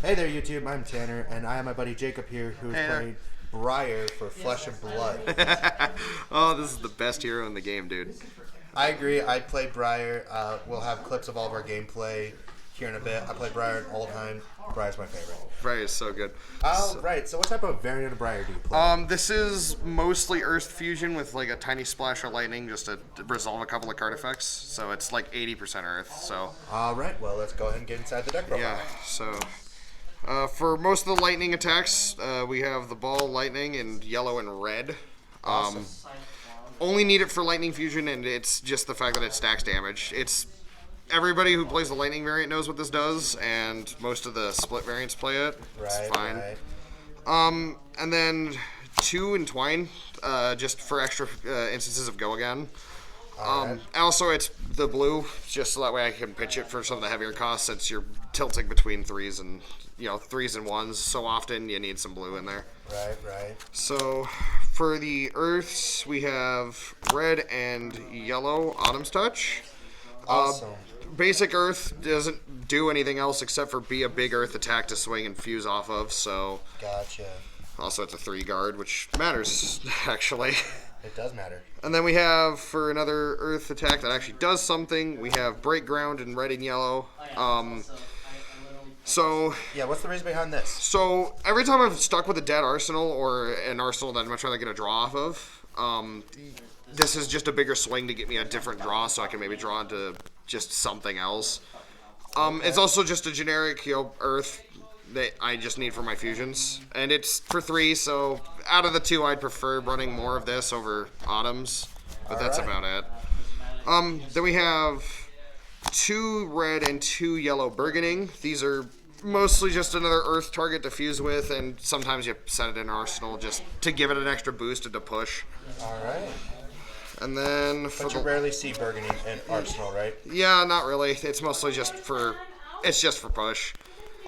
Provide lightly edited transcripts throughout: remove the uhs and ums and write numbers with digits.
Hey there, YouTube. I'm Tanner, and I have my buddy Jacob here, who is Hey there. playing Briar for Flesh and Blood. Oh, this is the best hero in the game, dude. I agree. I played Briar. We'll have clips of all of our gameplay here in a bit. I played Briar all the time. Briar's my favorite. Briar is so good. Right. So what type of variant of Briar do you play? This is mostly Earth Fusion with like a tiny splash of lightning just to resolve a couple of card effects. So it's like 80% Earth. So All right. Well, let's go ahead and get inside the deck profile. yeah. So for most of the lightning attacks, we have the ball lightning in yellow and red. Awesome. Only need it for lightning fusion, and it's just the fact that it stacks damage. It's everybody who plays the lightning variant knows what this does, and most of the split variants play it. It's fine. Right. And then 2 entwine, just for extra instances of go again. Also, it's the blue, just so that way I can pitch it for some of the heavier costs, since you're tilting between threes and ones. So often you need some blue in there. Right. So for the earths, we have red and yellow Autumn's Touch. Awesome. Basic earth doesn't do anything else except for be a big earth attack to swing and fuse off of. So Gotcha. also it's a 3 guard, which matters actually. It does matter. And then we have, for another earth attack that actually does something, we have break ground in red and yellow. So Yeah. What's the reason behind this? So every time I've stuck with a dead arsenal or an arsenal that I'm trying to get a draw off of, this is just a bigger swing to get me a different draw, so I can maybe draw into just something else. It's also just a generic, earth that I just need for my fusions, and it's for 3. So out of the 2, I'd prefer running more of this over autumns, but that's about it. Then we have 2 red and 2 yellow burgeoning. These are mostly just another earth target to fuse with, and sometimes you set it in arsenal just to give it an extra boost and to push. All right. And then But you rarely see Burgundy in Arsenal, right? yeah, not really. It's mostly just for push.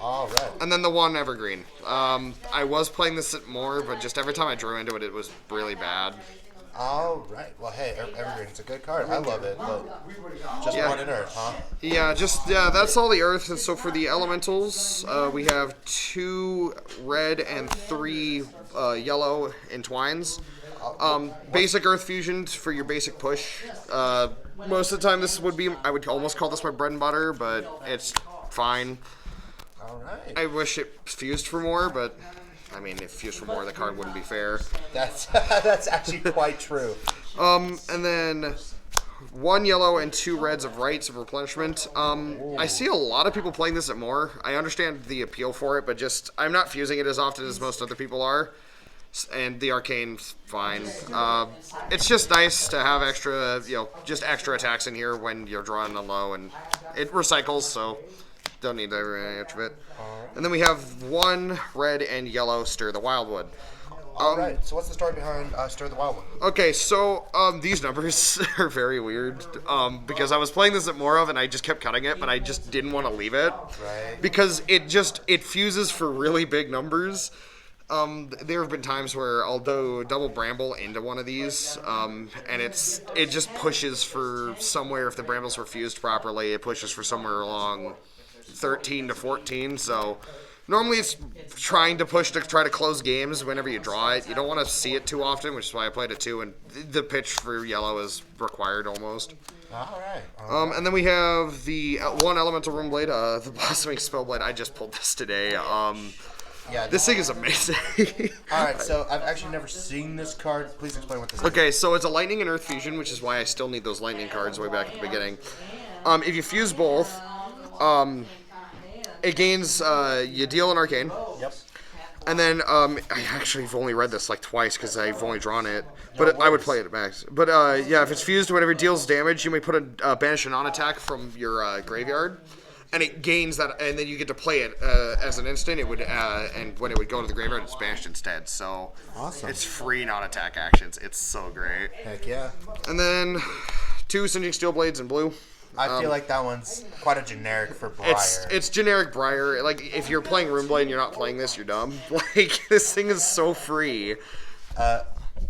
All right. And then the 1 evergreen. I was playing this more, but just every time I drew into it, it was really bad. All right. Well, hey, Evergreen's a good card. I love it, but just one in Earth, huh? Yeah, that's all the earth. And so for the elementals, we have 2 red and 3 yellow entwines. Basic earth fusions for your basic push. Most of the time, I would almost call this my bread and butter, but it's fine. All right. I wish it fused for more, but I mean, if fused for more, the card wouldn't be fair. That's actually quite true. And then 1 yellow and 2 reds of rights of replenishment. I see a lot of people playing this at more. I understand the appeal for it, but just I'm not fusing it as often as most other people are. And the arcane's fine. It's just nice to have extra, just extra attacks in here when you're drawing a low, and it recycles, so don't need very much of it. And then we have 1 red and yellow Stir the Wildwood. All right. So what's the story behind Stir the Wild One? Okay, so these numbers are very weird because I was playing this at more of, and I just kept cutting it, but I just didn't want to leave it because it fuses for really big numbers. There have been times where I'll do double bramble into one of these, and it just pushes for somewhere. If the brambles were fused properly, it pushes for somewhere along 13 to 14. So normally it's trying to push to try to close games whenever you draw it. You don't want to see it too often, which is why I played it too. And the pitch for yellow is required almost. All right. And then we have the 1 elemental room blade, the blossoming spell blade. I just pulled this today. Yeah. This thing is amazing. All right. So I've actually never seen this card. Please explain what this is. Okay, so it's a lightning and earth fusion, which is why I still need those lightning cards way back at the beginning. If you fuse both, it gains, you deal an arcane. Yep. And then, I actually have only read this like twice because I've only drawn it, but I would play it at max. But yeah, if it's fused, whenever it deals damage, you may put a banish a non-attack from your graveyard, and it gains that, and then you get to play it as an instant. It would, and when it would go to the graveyard, it's banished instead. So Awesome. It's free non-attack actions. It's so great. Heck yeah. And then 2 singeing steel blades in blue. I feel like that one's quite a generic for Briar. It's generic Briar. Like, if you're playing Runeblade and you're not playing this, you're dumb. Like, this thing is so free.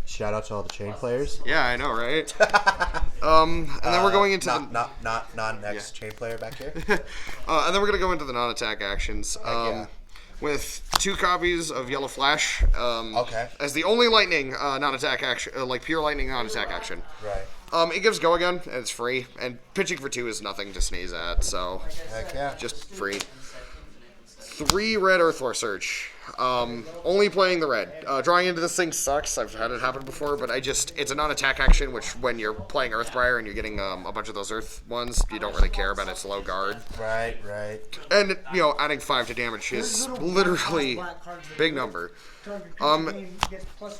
Shout out to all the chain players. Yeah, I know, right? And then we're going into not next chain player back here. and then we're gonna go into the non-attack actions. Yeah. with 2 copies of Yellow Flash. Okay. As the only lightning non-attack action, like pure lightning non-attack action. Right. It gives go again, and it's free. And pitching for 2 is nothing to sneeze at, so Heck yeah. just free. 3 red Earthlore Search. Only playing the red. Drawing into this thing sucks. I've had it happen before, but it's a non-attack action, which when you're playing Earthbriar and you're getting a bunch of those Earth ones, you don't really care about its low guard. Right, right. And, adding 5 to damage is literally big number.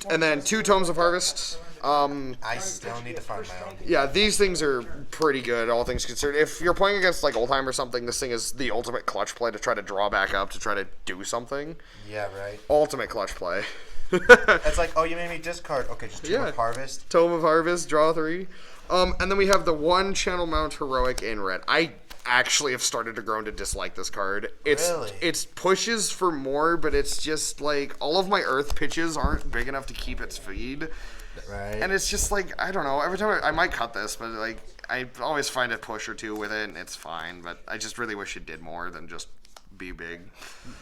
And then 2 Tomes of Harvest. I still need to find my own. Yeah, these things are pretty good, all things considered. If you're playing against, like, Oldhim or something, this thing is the ultimate clutch play to try to draw back up, to try to do something. Yeah, right. Ultimate clutch play. It's like, oh, you made me discard. Okay, just Tome of Harvest. Tome of Harvest, draw 3. And then we have the 1 Channel Mount Heroic in red. I actually have started to grow to dislike this card. It's pushes for more, but it's just like all of my Earth pitches aren't big enough to keep its feed. Right. And it's just like, I don't know, every time I might cut this, but like I always find a push or 2 with it, and it's fine, but I just really wish it did more than just be big.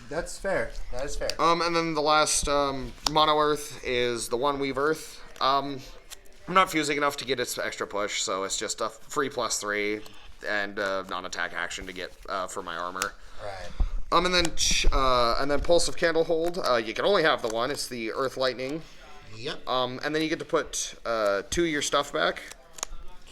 That's fair. That is fair. And then the last Mono Earth is the 1 Weave Earth. I'm not fusing enough to get its extra push, so it's just a free +3 and non-attack action to get for my armor. Right. And then Pulse of Candlehold. You can only have the 1. It's the Earth Lightning. Yep. And then you get to put 2 of your stuff back.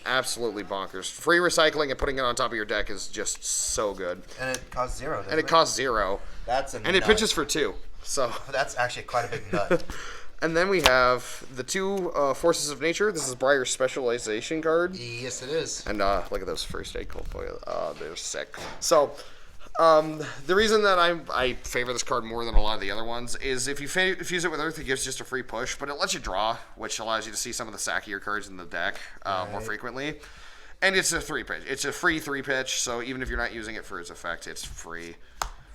Absolutely bonkers. Free recycling and putting it on top of your deck is just so good. And it costs 0. And it costs 0. That's a And it pitches for 2. So that's actually quite a big nut. And then we have the 2 Forces of Nature. This is Briar's specialization card. Yes, it is. And look at those first aid cold foil. They're sick. So the reason that I favor this card more than a lot of the other ones is if you fuse it with Earth, it gives just a free push, but it lets you draw, which allows you to see some of the sackier cards in the deck more frequently. And it's a 3 pitch. It's a free 3 pitch, so even if you're not using it for its effect, it's free.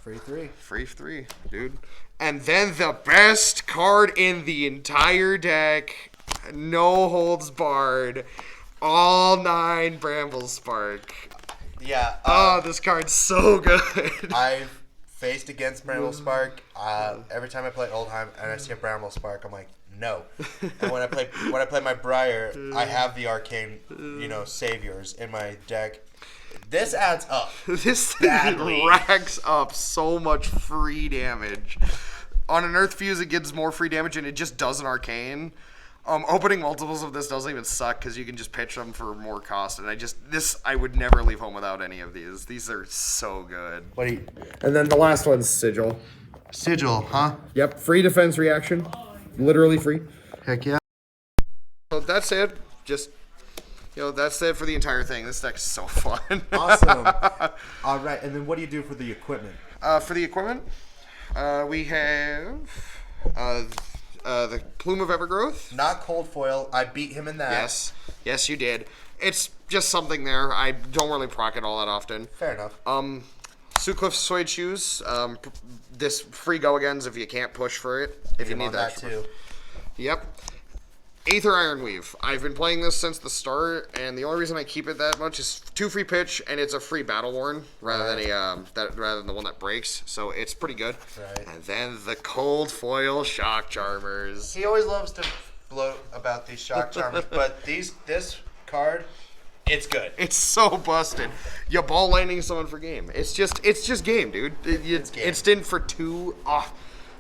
Free 3. Free 3, dude. And then the best card in the entire deck, no holds barred, all 9 Bramble Spark. Yeah. This card's so good. I've faced against Bramble Spark. Every time I play Oldhim and I see a Bramble Spark, I'm like, no. And when I play my Briar, I have the Arcane, Saviors in my deck. This adds up. This thing racks up so much free damage. On an Earth Fuse, it gives more free damage, and it just does an Arcane. Opening multiples of this doesn't even suck because you can just pitch them for more cost. And I would never leave home without any of these. These are so good. And then the last one's Sigil. Sigil, huh? Yep, free defense reaction. Literally free. Heck yeah. So that's it. Just, that's it for the entire thing. This deck's so fun. Awesome. All right, and then what do you do for the equipment? For the equipment, we have the Plume of Evergrowth. Not cold foil. I beat him in that. Yes, you did. It's just something there. I don't really proc it all that often. Fair enough. Sutcliffe's Suede Shoes. This free go agains if you can't push for it. If you need that too. Yep. Aether Iron Weave. I've been playing this since the start, and the only reason I keep it that much is 2 free pitch, and it's a free Battle Worn rather than the one that breaks. So it's pretty good. Right. And then the Cold Foil Shock Charmers. He always loves to bloat about these Shock Charmers, but this card, it's good. It's so busted. You ball lightning someone for game. It's just game, dude. It's game. Instant for 2.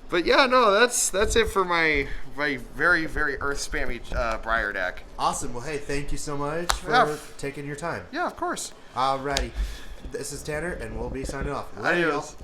But yeah, no, that's it for my very, very Earth spammy Briar deck. Awesome. Well, hey, thank you so much for taking your time. Yeah, of course. Alrighty. This is Tanner, and we'll be signing off. Adios.